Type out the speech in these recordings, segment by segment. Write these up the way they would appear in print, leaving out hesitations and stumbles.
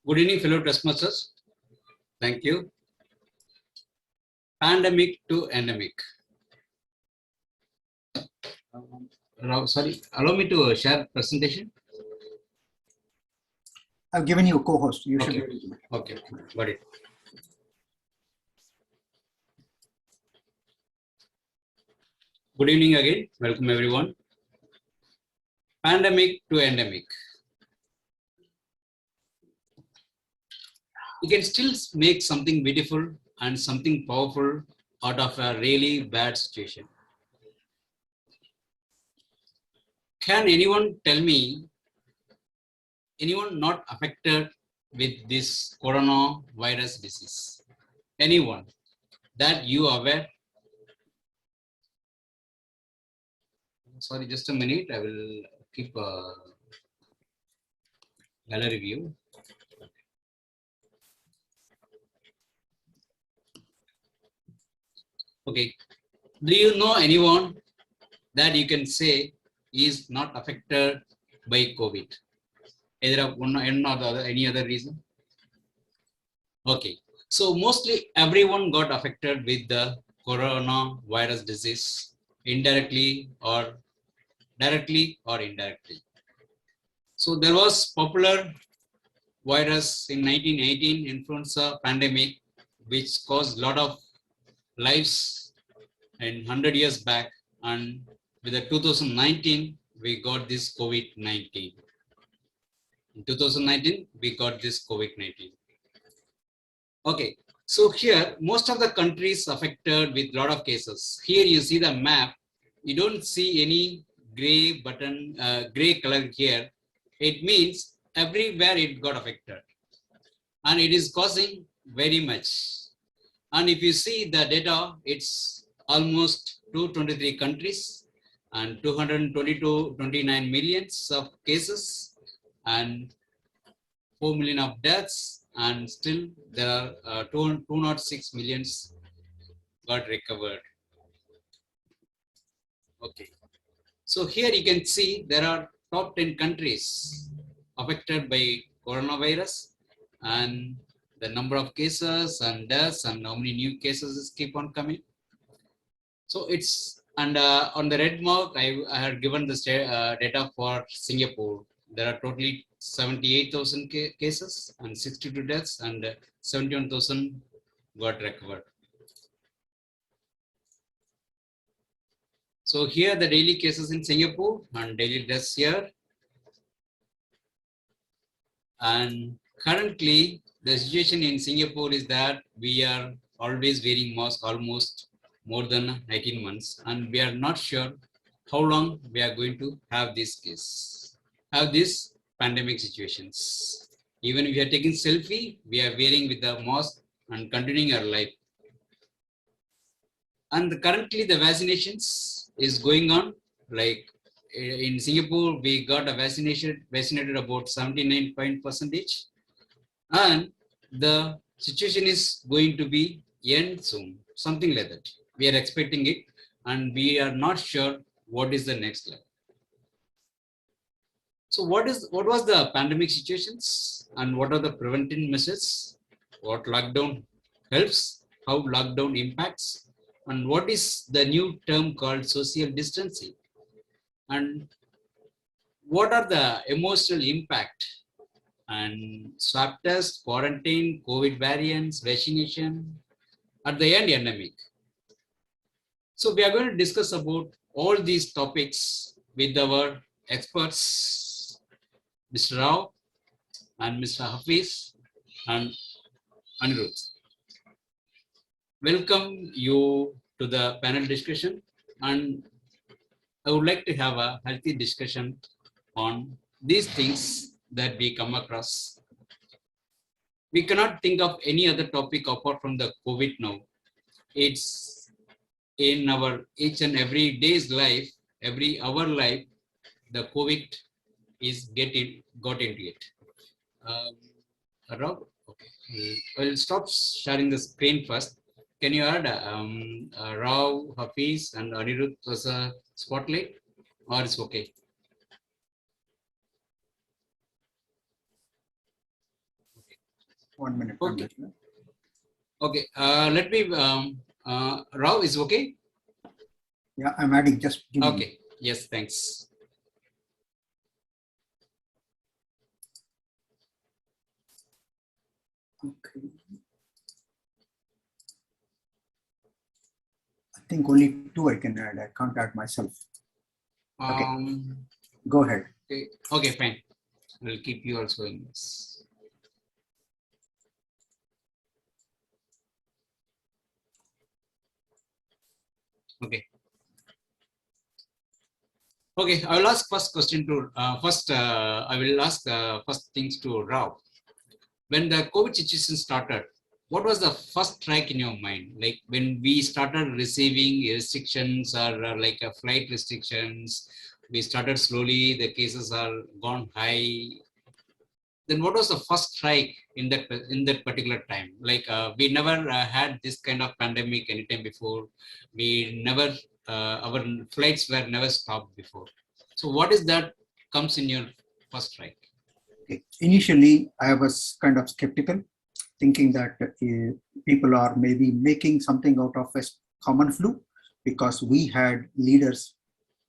Good evening, fellow Toastmasters. Thank you. Pandemic to endemic. Sorry, allow me to share presentation. I've given you a co-host. You should Okay. be able to. Okay, got it. Good evening again. Welcome everyone. Pandemic to endemic. You can still make something beautiful and something powerful out of a really bad situation. Can anyone tell me, anyone not affected with this coronavirus disease? Anyone that you are aware? Sorry, just a minute. I will keep a gallery view. Okay. Do you know anyone that you can say is not affected by COVID? Either of one or the other, any other reason? Okay. So mostly everyone got affected with the coronavirus disease indirectly or directly or indirectly. So there was popular virus in 1918 influenza pandemic, which caused a lot of lives and 100 years back, and with the 2019 we got this COVID-19. In 2019 we got this COVID-19. Okay, so here most of the countries affected with lot of cases. Here you see the map. You don't see any gray button, gray color here. It means everywhere it got affected, and it is causing very much. And if you see the data, it's almost 223 countries and 229 millions of cases and 4 million of deaths, and still there are 206 millions got recovered. Okay. So here you can see there are top 10 countries affected by coronavirus, and the number of cases and deaths and how many new cases keep on coming. So it's, and on the red mark, I had given the data for Singapore. There are totally 78,000 cases and 62 deaths, and 71,000 got recovered. So here the daily cases in Singapore and daily deaths here. And currently the situation in Singapore is that we are always wearing mask almost more than 18 months, and we are not sure how long we are going to have this case, have these pandemic situations. Even if we are taking selfie, we are wearing with the mask and continuing our life. And currently the vaccinations is going on. Like in Singapore, we got a vaccinated about 79%, and the situation is going to be end soon, something like that. We are expecting it, and we are not sure what is the next level. So what was the pandemic situations, and what are the preventive measures? What lockdown helps? How lockdown impacts? And what is the new term called social distancing? And what are the emotional impact? And swab test, quarantine, COVID variants, vaccination, at the end, endemic. So we are going to discuss about all these topics with our experts, Mr. Rao and Mr. Hafiz and Anirudh. Welcome you to the panel discussion, and I would like to have a healthy discussion on these things that we come across. We cannot think of any other topic apart from the COVID now. It's in our each and every day's life, every hour life, the COVID is got into it. Rob, okay. I'll stop sharing the screen first. Can you add Rao, Hafiz, and Anirudh as a spotlight, or it's okay? Okay. 1 minute. Okay. 1 minute. Okay. Let me. Rao is okay. Yeah, I'm adding. Just give me. Okay. Yes. Thanks. Okay. I think only 2 I can add. I can't add myself. Okay. Go ahead. Okay. Okay. Fine. We'll keep you also in this. Okay. Okay. I will ask first question to I will ask first things to Rao. When the COVID situation started, what was the first strike in your mind? Like when we started receiving restrictions or like flight restrictions, we started slowly, the cases are gone high. Then what was the first strike in that particular time? Like we never had this kind of pandemic anytime before. We never, our flights were never stopped before. So what is that comes in your first strike? Okay. Initially, I was kind of skeptical, thinking that people are maybe making something out of a common flu, because we had leaders,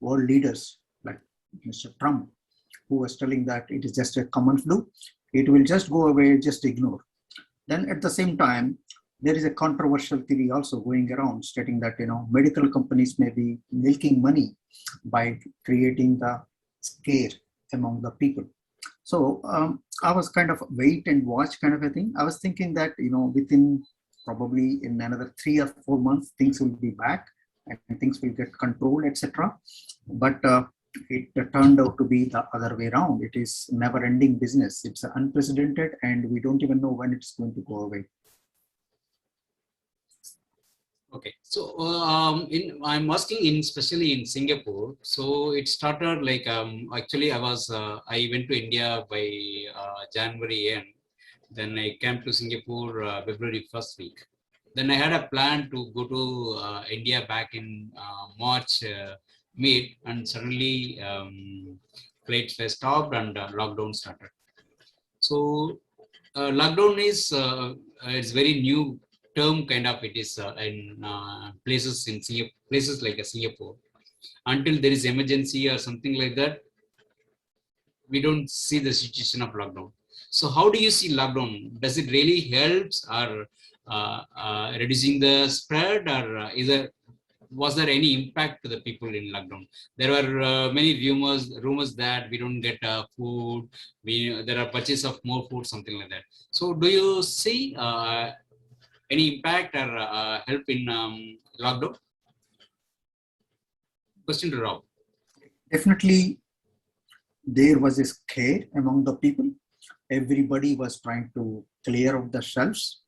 world leaders like Mr. Trump, who was telling that it is just a common flu. It will just go away, just ignore. Then at the same time, there is a controversial theory also going around stating that medical companies may be milking money by creating the scare among the people. So I was kind of wait and watch kind of a thing. I was thinking that within probably in another 3 or 4 months things will be back and things will get controlled, etc. But it turned out to be the other way around. It is never-ending business. It's unprecedented, and we don't even know when it's going to go away. Okay, so I'm asking especially in Singapore. So it started like actually I went to India by January end. Then I came to Singapore February first week. Then I had a plan to go to India back in March mid, and suddenly flights were stopped and lockdown started. So lockdown is it's very new term kind of. It is in places in Singapore, places like Singapore. Until there is emergency or something like that, we don't see the situation of lockdown. So how do you see lockdown? Does it really helps or reducing the spread, or was there any impact to the people in lockdown? There were many rumors that we don't get food, there are purchase of more food, something like that. So do you see any impact or help in lockdown? Question to Rob. Definitely, there was a scare among the people. Everybody was trying to clear out the shelves,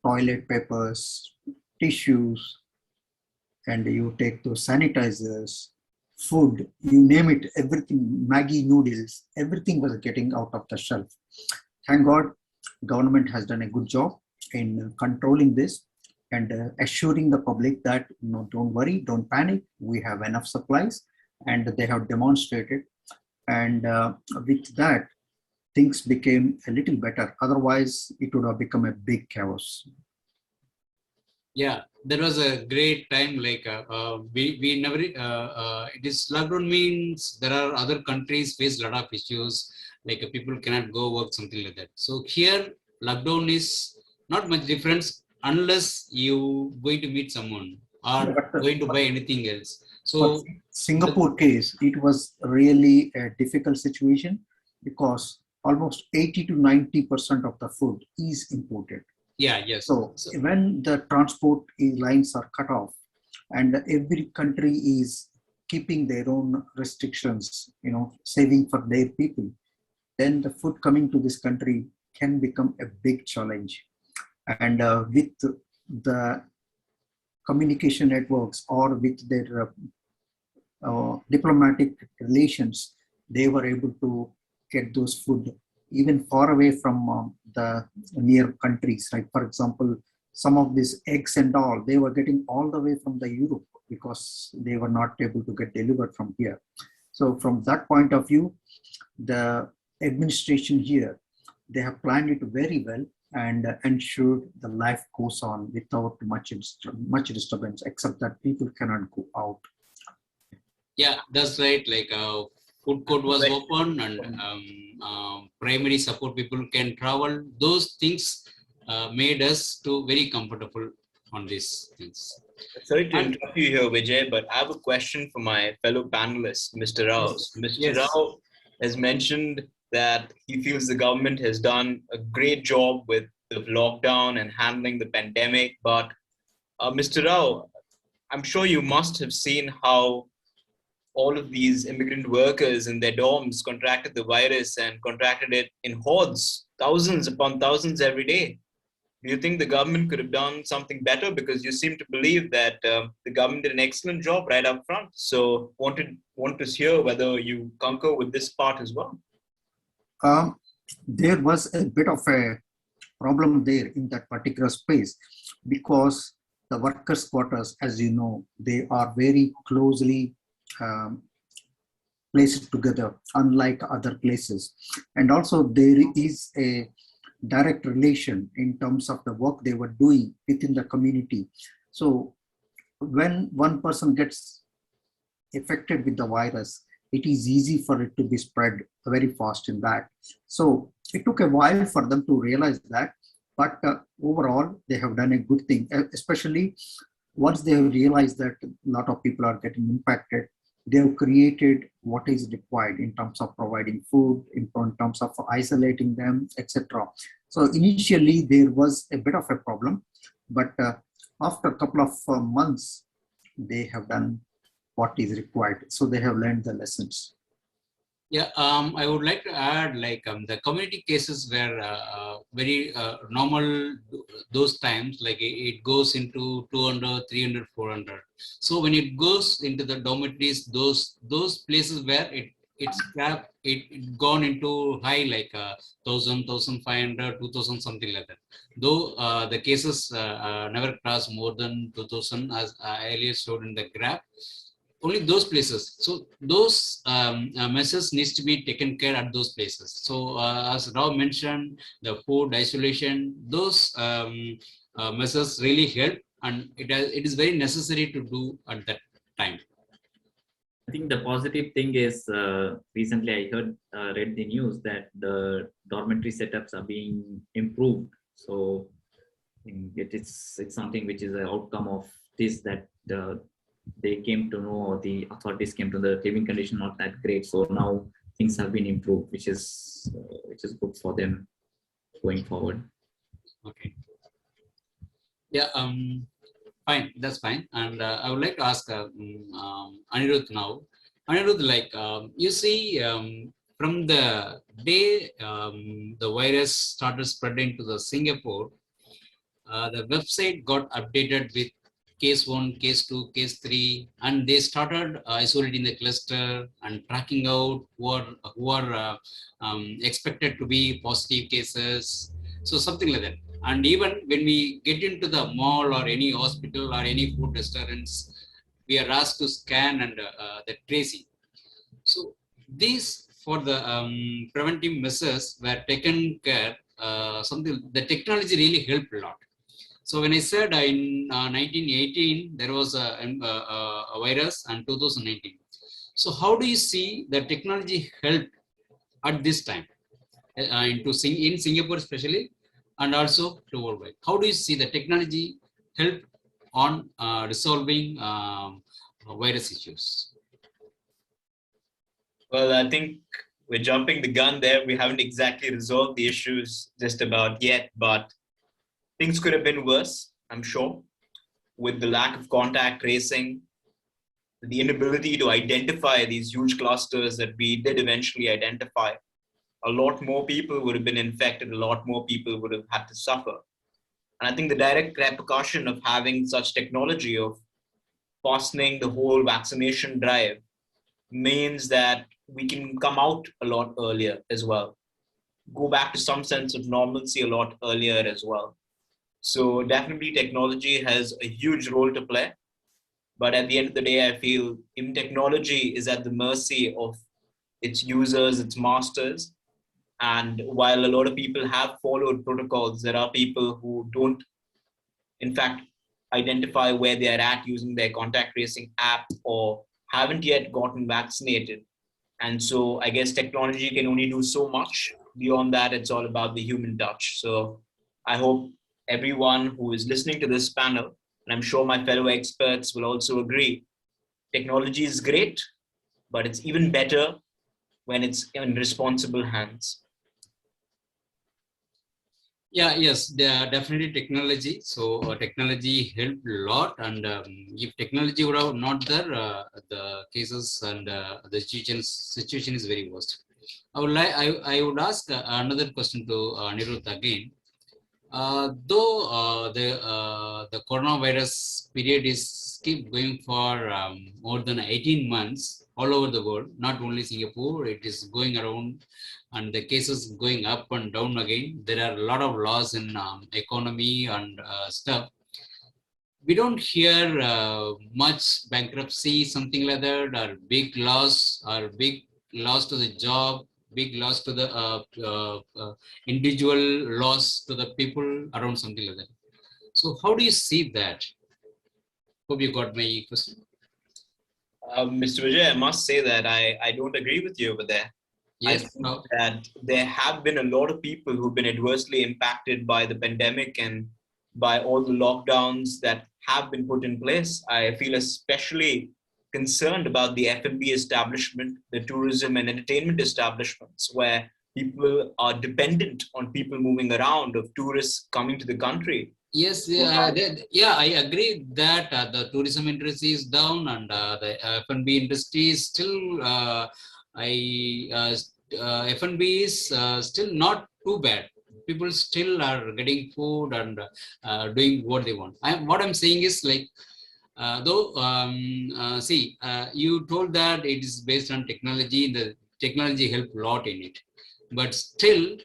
toilet papers, tissues, and you take those sanitizers, food, you name it, everything, Maggie noodles, everything was getting out of the shelf. Thank God, government has done a good job in controlling this and assuring the public that don't worry, don't panic, we have enough supplies, and they have demonstrated. And with that, things became a little better. Otherwise, it would have become a big chaos. Yeah, that was a great time. Like we never. It is lockdown means there are other countries face a lot of issues. Like people cannot go work, something like that. So here, lockdown is not much difference unless you going to meet someone or going to buy anything else. For So Singapore case, it was really a difficult situation because almost 80 to 90% of the food is imported. yeah, yes. So when the transport lines are cut off and every country is keeping their own restrictions, saving for their people, then the food coming to this country can become a big challenge. And with the communication networks or with their diplomatic relations, they were able to get those food even far away from the near countries. Like, for example, some of these eggs and all, they were getting all the way from the Europe because they were not able to get delivered from here. So from that point of view, the administration here they have planned it very well and ensured the life goes on without much disturbance, except that people cannot go out. Yeah, that's right. Like food court was open and primary support people can travel. Those things made us to very comfortable on these things. Sorry to And interrupt you here, Vijay, but I have a question for my fellow panelist, Mr. Rao. yes, Mr. yes, Rao has mentioned that he feels the government has done a great job with the lockdown and handling the pandemic. But Mr. Rao, I'm sure you must have seen how all of these immigrant workers in their dorms contracted the virus and contracted it in hordes, thousands upon thousands every day. Do you think the government could have done something better? Because you seem to believe that the government did an excellent job right up front. So want to hear whether you concur with this part as well. Um, there was a bit of a problem there in that particular space because the workers' quarters, as you know, they are very closely um, placed together, unlike other places. And also there is a direct relation in terms of the work they were doing within the community. So when one person gets affected with the virus, it is easy for it to be spread very fast in that. So it took a while for them to realize that, but overall they have done a good thing, especially once they have realized that a lot of people are getting impacted. They have created what is required in terms of providing food, in terms of isolating them, etc. So initially there was a bit of a problem, but after a couple of months, they have done what is required. So they have learned the lessons. yeah. I would like to add, like the community cases were very normal those times. Like it goes into 200, 300, 400. So when it goes into the dormitories, those places where it gone into high like 1,000, 1,500, 2,000, something like that. Though the cases never cross more than 2,000 as I earlier showed in the graph. Only those places. So those measures needs to be taken care at those places. So as Rao mentioned, the food isolation, those measures really help, and it is very necessary to do at that time. I think the positive thing is recently I read the news that the dormitory setups are being improved. So it's something which is an outcome of this, that they came to know, or the authorities came to the living condition not that great. So now things have been improved, which is good for them going forward. Okay. Yeah. Fine. That's fine. And I would like to ask Anirudh now. Anirudh, like you see, from the day the virus started spreading to the Singapore, the website got updated with case 1, case 2, case 3, and they started isolating the cluster and tracking out who are expected to be positive cases. So something like that. And even when we get into the mall or any hospital or any food restaurants, we are asked to scan and the tracing. So these for the preventive measures were taken care. Something the technology really helped a lot. So when I said in 1918 there was a virus, and 2019. So how do you see the technology helped at this time in Singapore especially, and also to worldwide? How do you see the technology help on resolving virus issues? Well, I think we're jumping the gun there. We haven't exactly resolved the issues just about yet, but things could have been worse, I'm sure, with the lack of contact tracing, the inability to identify these huge clusters that we did eventually identify. A lot more people would have been infected, a lot more people would have had to suffer. And I think the direct repercussion of having such technology, of fastening the whole vaccination drive, means that we can come out a lot earlier as well, go back to some sense of normalcy a lot earlier as well. So definitely technology has a huge role to play. But at the end of the day, I feel if technology is at the mercy of its users, its masters, And while a lot of people have followed protocols, there are people who don't, in fact, identify where they are at using their contact tracing app or haven't yet gotten vaccinated. And so I guess technology can only do so much. Beyond that, it's all about the human touch. So I hope everyone who is listening to this panel, and I'm sure my fellow experts will also agree, technology is great, but it's even better when it's in responsible hands. Yeah, yes, definitely technology. So technology helped a lot, and if technology would have not there, the cases and the situation is very worst. I would ask another question to Niruth again. Though the coronavirus period is keep going for more than 18 months all over the world, not only Singapore, it is going around and the cases going up and down again. There are a lot of laws in economy and stuff. We don't hear much bankruptcy, something like that, or big loss to the job, big loss to the individual loss to the people around, something like that. So how do you see that? Hope you got my question. Mr. Vijay, I must say that I don't agree with you over there. I Yes. think that there have been a lot of people who've been adversely impacted by the pandemic and by all the lockdowns that have been put in place. I feel especially concerned about the F&B establishment, the tourism and entertainment establishments, where people are dependent on people moving around, of tourists coming to the country. Yes, I agree that the tourism industry is down and the F&B industry is still, F&B is still not too bad. People still are getting food and doing what they want. What I'm saying is like, you told that it is based on technology. The technology helped a lot in it, but still,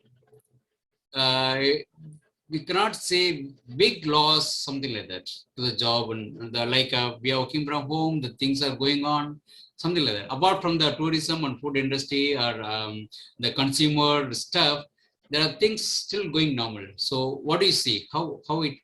we cannot say big loss, something like that, to the job and the we are working from home. The things are going on, something like that. Apart from the tourism and food industry or the consumer stuff, there are things still going normal. So, what do you see? How it?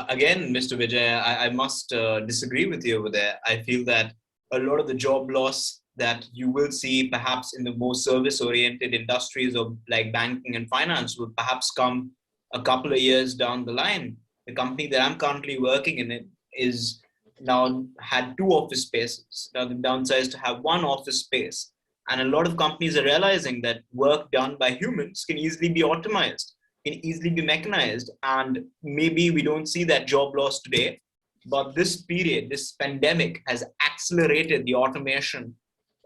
Again, Mr. Vijay, I must disagree with you over there. I feel that a lot of the job loss that you will see perhaps in the more service-oriented industries of like banking and finance will perhaps come a couple of years down the line. The company that I'm currently working in it is now had 2 office spaces. Now the downside is to have 1 office space. And a lot of companies are realizing that work done by humans can easily be optimized, can easily be mechanized. And maybe we don't see that job loss today, but this period, this pandemic has accelerated the automation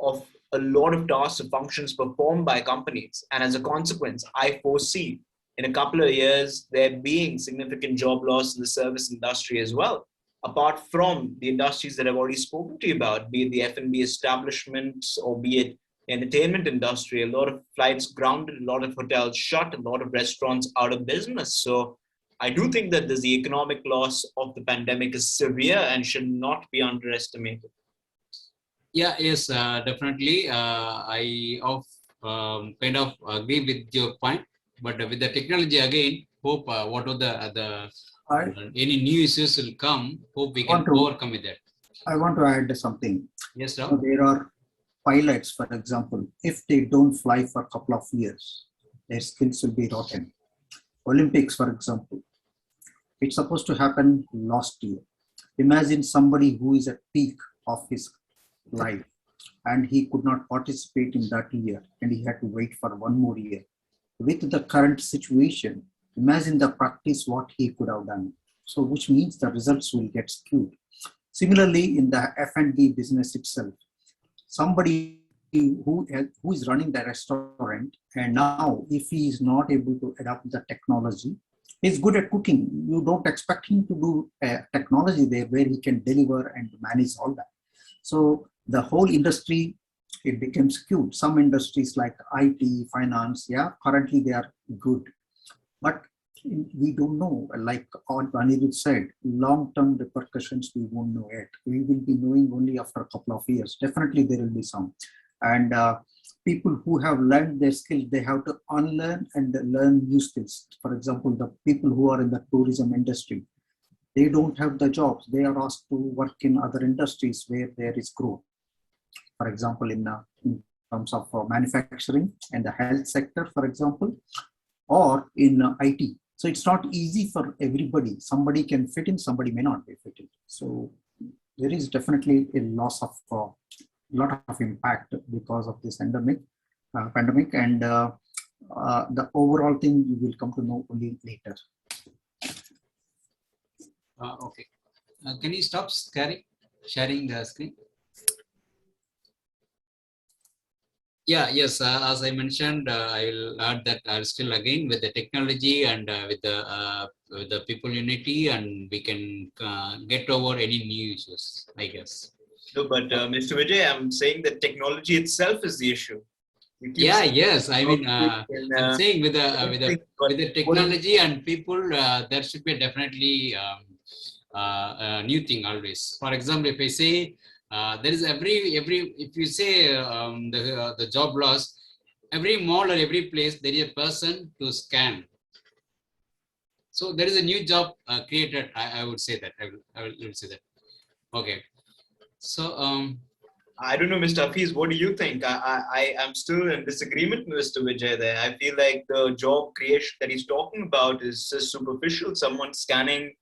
of a lot of tasks and functions performed by companies. And as a consequence, I foresee in a couple of years, there being significant job loss in the service industry as well. Apart from the industries that I've already spoken to you about, be it the F&B establishments or be it entertainment industry, a lot of flights grounded, a lot of hotels shut, a lot of restaurants out of business. So I do think that the economic loss of the pandemic is severe and should not be underestimated. Yeah, yes, definitely. I kind of agree with your point, but with the technology again, hope what are the any new issues will come. Hope we can overcome with that. I want to add something. Yes, sir. So there are pilots, for example, if they don't fly for a couple of years, their skills will be rotten. Olympics, for example, it's supposed to happen last year. Imagine somebody who is at peak of his life and he could not participate in that year and he had to wait for 1 more year. With the current situation, imagine the practice what he could have done. So which means the results will get skewed. Similarly, in the F&B business itself, somebody who is running the restaurant and now if he is not able to adapt the technology, he's good at cooking. You don't expect him to do technology there where he can deliver and manage all that. So the whole industry, it becomes skewed. Some industries like IT, finance, yeah, currently they are good. But we don't know, like Anirudh said, long-term repercussions we won't know yet. We will be knowing only after a couple of years. Definitely there will be some. And people who have learned their skills, they have to unlearn and learn new skills. For example, the people who are in the tourism industry, they don't have the jobs. They are asked to work in other industries where there is growth. For example, in terms of manufacturing and the health sector, for example, or in IT. So it's not easy for everybody. Somebody can fit in, somebody may not be fit in. So there is definitely a loss of lot of impact because of this pandemic, and the overall thing you will come to know only later. Okay. Can you stop sharing the screen? Yeah, yes, as I mentioned, I will add that I'll still again with the technology and with the people unity, and we can get over any new issues, I guess. No, but Mr. Vijay, I'm saying that technology itself is the issue. You keep Yeah, saying yes, I mean, I'm saying with the technology and people, there should be definitely a new thing always. For example, if I say there is every if you say the job loss, every mall or every place there is a person to scan. So there is a new job created. I would say that I will say that. Okay. So I don't know, Mr. Hafiz, what do you think? I am still in disagreement with Mr. Vijay there. I feel like the job creation that he's talking about is just superficial. Someone scanning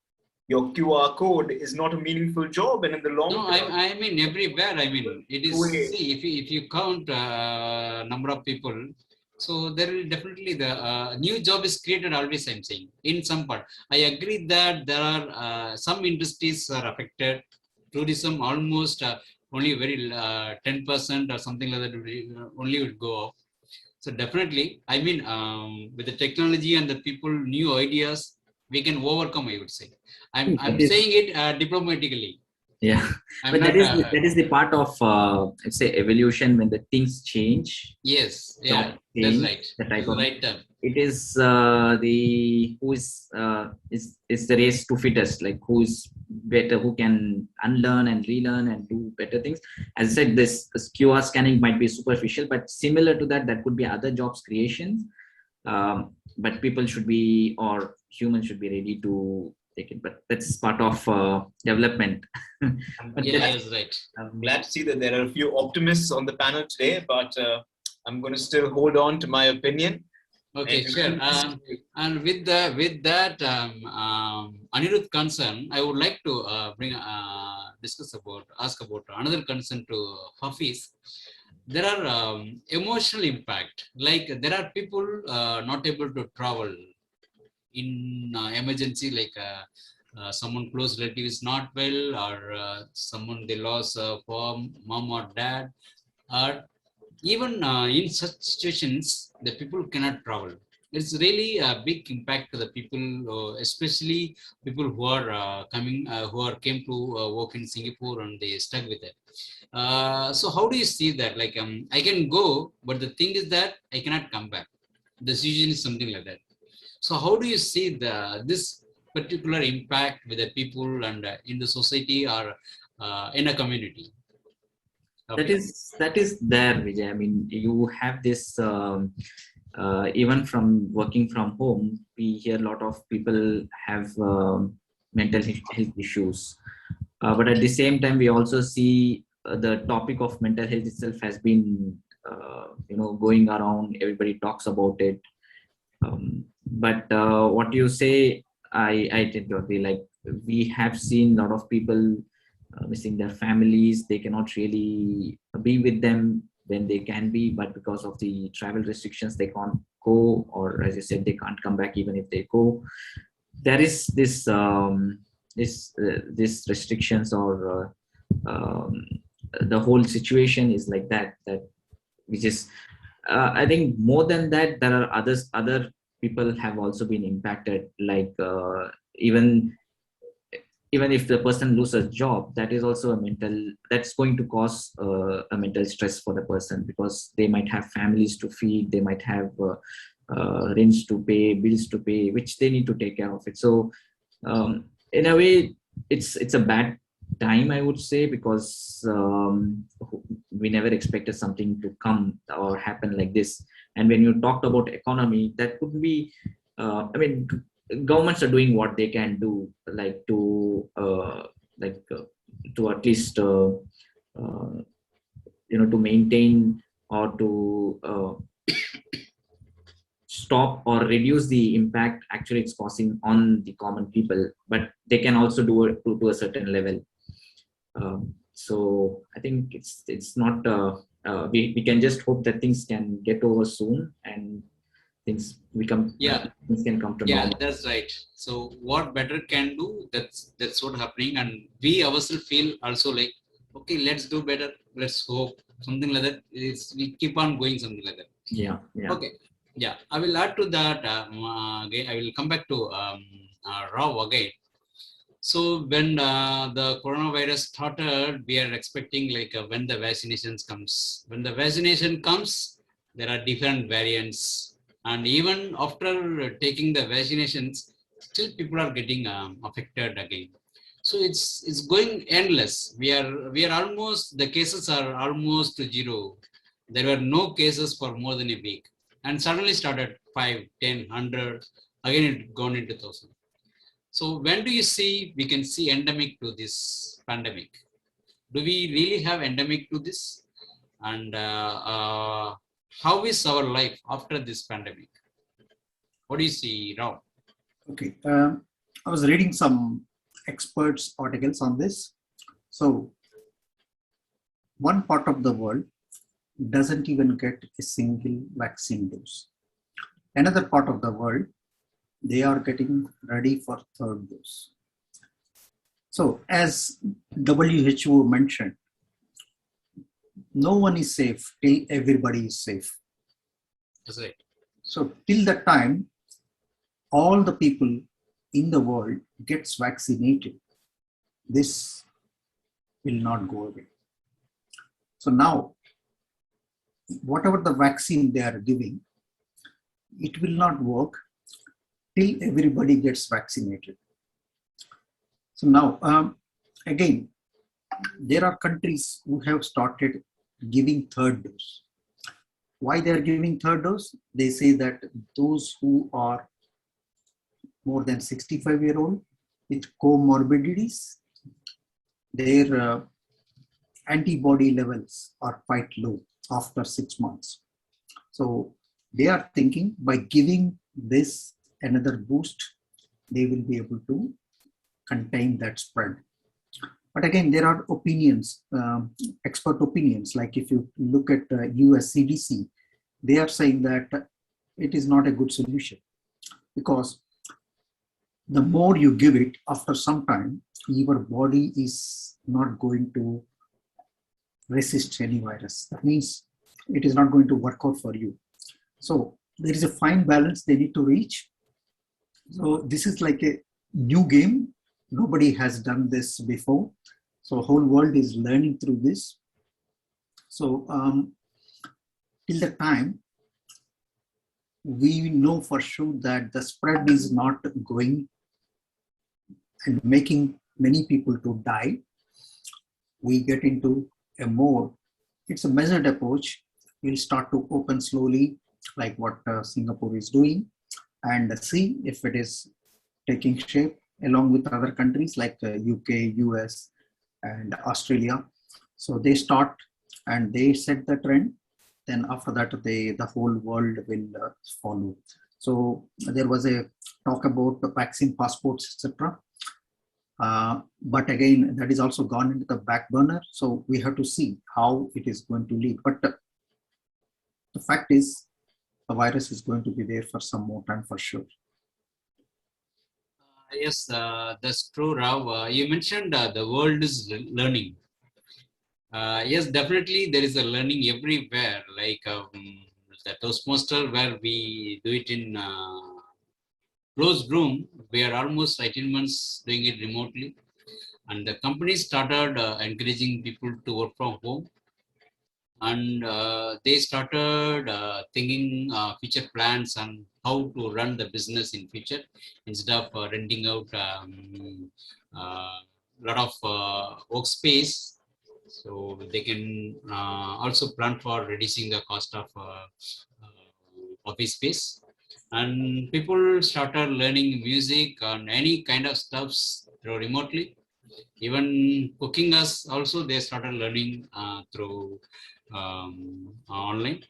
your QR code is not a meaningful job, and in the long no, term, I mean everywhere. I mean it is. See, if you count number of people, so there will definitely the new job is created always. I'm saying in some part, I agree that there are some industries are affected. Tourism almost only very 10% or something like that only would go off. So definitely, I mean, with the technology and the people, new ideas, we can overcome. I would say, I'm saying it diplomatically. Yeah, I'm but not. that is the part of let's say evolution. When the things change, Yes, yeah, jobs that's change, right. the type That's of the right term. it is the who is the race to fittest, like who is better, who can unlearn and relearn and do better things. As I said, this QR scanning might be superficial, but similar to that, that could be other jobs creations. But people should be, or humans should be ready to take it, but that's part of development. But Yeah, yes, right. I'm glad to see that there are a few optimists on the panel today, but I'm going to still hold on to my opinion. Okay, sure. And with that Anirudh concern, I would like to ask about another concern to Hafiz. There are emotional impact. Like there are people not able to travel in emergency, like someone close relative is not well, or someone they lost for mom or dad, or even in such situations, the people cannot travel. It's really a big impact to the people, especially people who are came to work in Singapore and they stuck with it. So how do you see that? Like I can go, but the thing is that I cannot come back. The situation is something like that. So how do you see this particular impact with the people and in the society or in a community? that is there, Vijay. I mean, you have this even from working from home, we hear a lot of people have mental health issues, but at the same time we also see the topic of mental health itself has been going around. Everybody talks about it, but what you say, I tend to agree. Like, we have seen a lot of people missing their families. They cannot really be with them when they can be, but because of the travel restrictions they can't go, or as you said, they can't come back even if they go. There is this this restrictions, or the whole situation is like that, which is I think more than that, there are other people have also been impacted, like even if the person loses a job, that is also that's going to cause a mental stress for the person, because they might have families to feed, they might have rents to pay, bills to pay, which they need to take care of it. So in a way, it's a bad time, I would say, because we never expected something to come or happen like this. And when you talked about economy, that could be, I mean, governments are doing what they can do, like to at least to maintain or to stop or reduce the impact actually it's causing on the common people, but they can also do it to a certain level. So I think it's not we can just hope that things can get over soon and things become things can come to normal. That's right. So what better can do, that's what happening, and we ourselves feel also like, okay, let's do better, let's hope something like that. We keep on going, something like that. Yeah. Okay. Yeah, I will add to that. Again, I will come back to Rao again. So when the coronavirus started, we are expecting like when the vaccinations comes. When the vaccination comes, there are different variants, and even after taking the vaccinations, still people are getting affected again. So it's going endless. We are almost, the cases are almost to zero. There were no cases for more than a week, and suddenly started 5, 10, 100. Again, it gone into 1,000. So when do you see we can see endemic to this pandemic? Do we really have endemic to this? And how is our life after this pandemic? What do you see, Rao? Okay, I was reading some experts articles on this. So one part of the world doesn't even get a single vaccine dose. Another part of the world, they are getting ready for third dose. So as WHO mentioned, no one is safe till everybody is safe. That's right. So till that time, all the people in the world gets vaccinated, this will not go away. So now, whatever the vaccine they are giving, it will not work till everybody gets vaccinated. So now, again, there are countries who have started giving third dose. Why they are giving third dose? They say that those who are more than 65-year-old with comorbidities, their antibody levels are quite low after 6 months. So they are thinking by giving this another boost, they will be able to contain that spread. But again, there are opinions, expert opinions, like if you look at US CDC, they are saying that it is not a good solution because the more you give it, after some time, your body is not going to resist any virus. That means it is not going to work out for you. So there is a fine balance they need to reach. So this is like a new game. Nobody has done this before. So whole world is learning through this. So till the time, we know for sure that the spread is not going and making many people to die. We get into a more, it's a measured approach. We'll start to open slowly, like what Singapore is doing, and see if it is taking shape along with other countries like UK, US, and Australia. So they start and they set the trend. Then after that, the whole world will follow. So there was a talk about the vaccine passports, etc. But again, that is also gone into the back burner. So we have to see how it is going to lead. But the fact is, the virus is going to be there for some more time for sure. Yes, that's true, Rao. You mentioned the world is learning. Yes, definitely there is a learning everywhere, like the Toastmaster where we do it in closed room. We are almost 18 months doing it remotely. And the company started encouraging people to work from home. And they started thinking future plans and how to run the business in future instead of renting out lot of workspace, so they can also plan for reducing the cost of office space. And people started learning music and any kind of stuffs through remotely. Even cooking us also they started learning through online.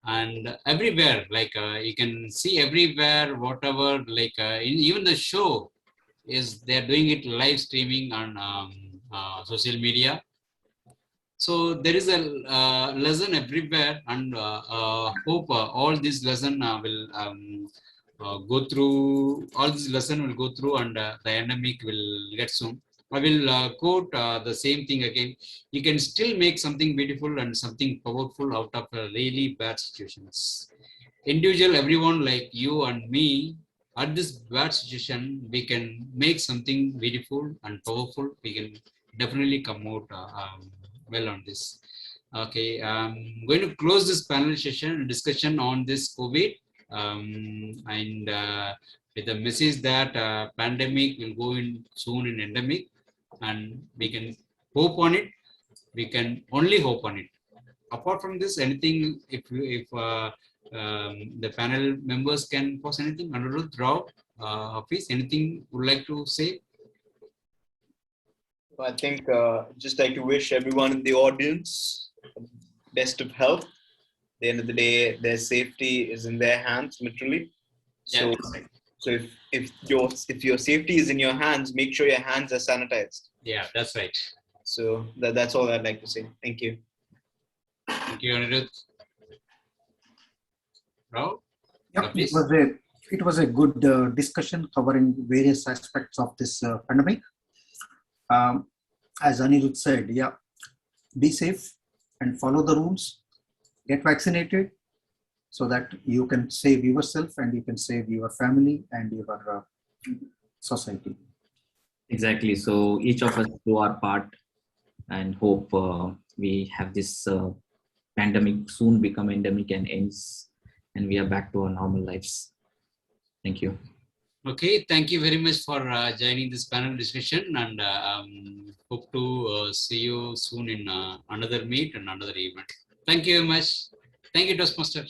And everywhere, like you can see everywhere, whatever, like even the show is they're doing it live streaming on social media. So there is a lesson everywhere, and hope all this lesson will go through. All this lesson will go through, and the endemic will get soon. I will quote the same thing again. You can still make something beautiful and something powerful out of really bad situations. Individual, everyone like you and me, at this bad situation, we can make something beautiful and powerful. We can definitely come out well on this. Okay, I'm going to close this panel session discussion on this COVID, and with the message that pandemic will go in soon in endemic, and we can hope on it. We can only hope on it. Apart from this, anything, if the panel members can pose anything, Anirudh, Rao, Hafiz, anything would like to say? I think just like to wish everyone in the audience best of health. At the end of the day, their safety is in their hands, literally. So, Yeah. so if your safety is in your hands, make sure your hands are sanitized. Yeah, that's right. So that's all I'd like to say. Thank you. Thank you, Anirudh. Rao? Yep, Please. it was a good discussion covering various aspects of this pandemic. As Anirudh said, yeah, be safe and follow the rules, get vaccinated so that you can save yourself and you can save your family and your society. Exactly. So each of us do our part and hope we have this pandemic soon become endemic and ends, and we are back to our normal lives. Thank you. Okay, thank you very much for joining this panel discussion, and hope to see you soon in another meet and another event. Thank you very much. Thank you, Toastmaster.